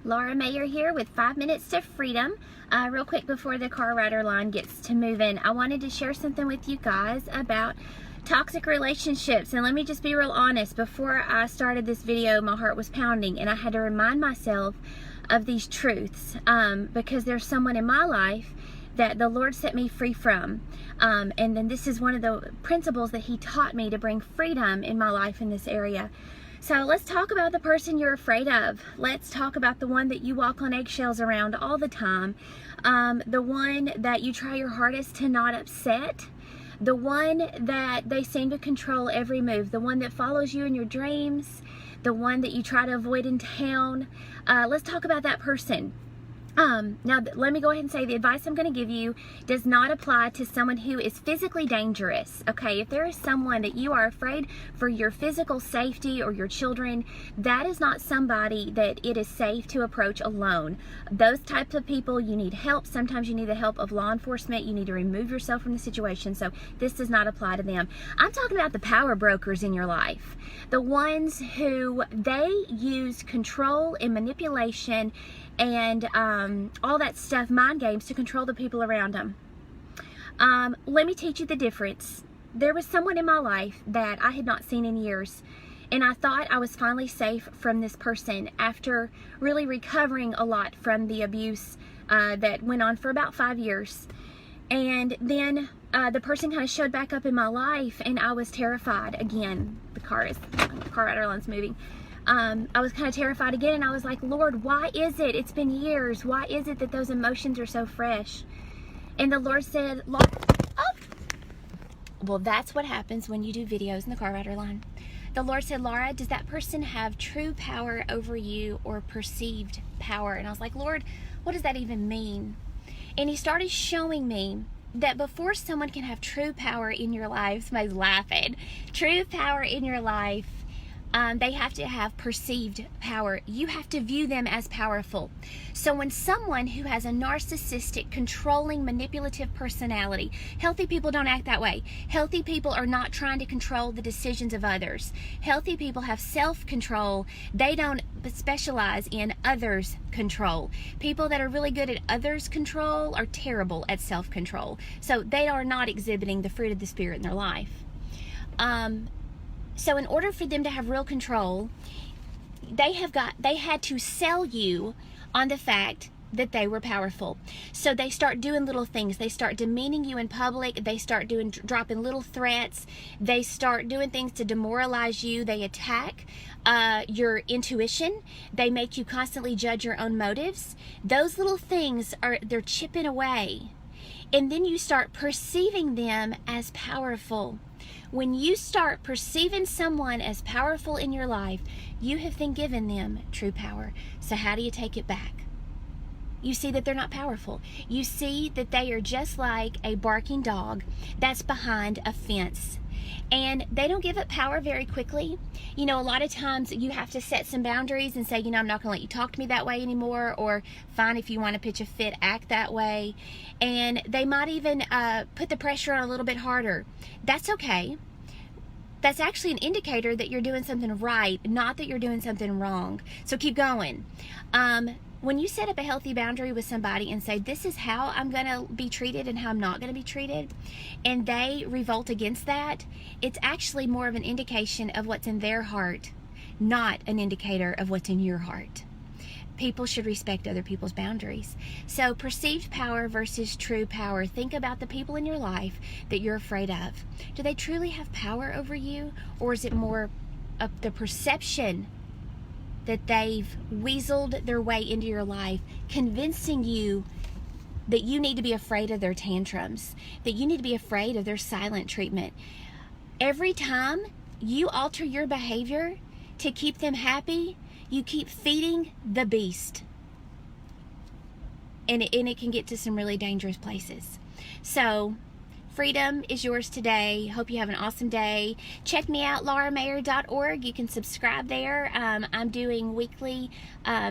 Laura Mayer here with 5 Minutes to Freedom. Real quick before the car rider line gets to moving, I wanted to share something with you guys about toxic relationships. And let me just be real honest. Before I started this video, my heart was pounding and I had to remind myself of these truths because there's someone in my life that the Lord set me free from. And then this is one of the principles that He taught me to bring freedom in my life in this area. So let's talk about the person you're afraid of. Let's talk about the one that you walk on eggshells around all the time. The one that you try your hardest to not upset. The one that they seem to control every move. The one that follows you in your dreams. The one that you try to avoid in town. Let's talk about that person. Now, let me go ahead and say the advice I'm going to give you does not apply to someone who is physically dangerous, okay? If there is someone that you are afraid for your physical safety or your children, that is not somebody that it is safe to approach alone. Those types of people, you need help. Sometimes you need the help of law enforcement. You need to remove yourself from the situation, so this does not apply to them. I'm talking about the power brokers in your life, the ones who they use control and manipulation and all that stuff, mind games, to control the people around them. Let me teach you the difference. There was someone in my life that I had not seen in years, and I thought I was finally safe from this person after really recovering a lot from the abuse that went on for about 5 years. And then the person kind of showed back up in my life, and I was terrified again. The car rider line's moving. I was kind of terrified again, and I was like, Lord, why is it? It's been years. Why is it that those emotions are so fresh? And the Lord said, oh, well, that's what happens when you do videos in the car rider line. The Lord said, Laura, does that person have true power over you or perceived power? And I was like, Lord, what does that even mean? And He started showing me that before someone can have true power in your life, somebody's laughing, true power in your life, they have to have perceived power. You have to view them as powerful. So when someone who has a narcissistic, controlling, manipulative personality, healthy people don't act that way. Healthy people are not trying to control the decisions of others. Healthy people have self-control. They don't specialize in others' control. People that are really good at others' control are terrible at self-control. So they are not exhibiting the fruit of the Spirit in their life. So in order for them to have real control, they had to sell you on the fact that they were powerful. So they start doing little things. They start demeaning you in public. They start dropping little threats. They start doing things to demoralize you. They attack your intuition. They make you constantly judge your own motives. Those little things they're chipping away. And then you start perceiving them as powerful. When you start perceiving someone as powerful in your life, you have been given them true power. So how do you take it back? You see that they're not powerful. You see that they are just like a barking dog that's behind a fence. And they don't give up power very quickly. You know, a lot of times you have to set some boundaries and say, you know, I'm not going to let you talk to me that way anymore, or fine, if you want to pitch a fit, act that way. And they might even put the pressure on a little bit harder. That's okay. That's actually an indicator that you're doing something right, not that you're doing something wrong. So keep going. When you set up a healthy boundary with somebody and say, this is how I'm going to be treated and how I'm not going to be treated, and they revolt against that, it's actually more of an indication of what's in their heart, not an indicator of what's in your heart. People should respect other people's boundaries. So perceived power versus true power. Think about the people in your life that you're afraid of. Do they truly have power over you, or is it more of the perception that they've weaseled their way into your life, convincing you that you need to be afraid of their tantrums, that you need to be afraid of their silent treatment? Every time you alter your behavior to keep them happy, you keep feeding the beast. And it can get to some really dangerous places. So freedom is yours today. Hope you have an awesome day. Check me out, lauramayer.org. You can subscribe there. I'm doing weekly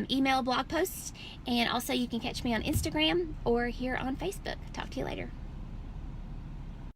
email blog posts. And also you can catch me on Instagram or here on Facebook. Talk to you later.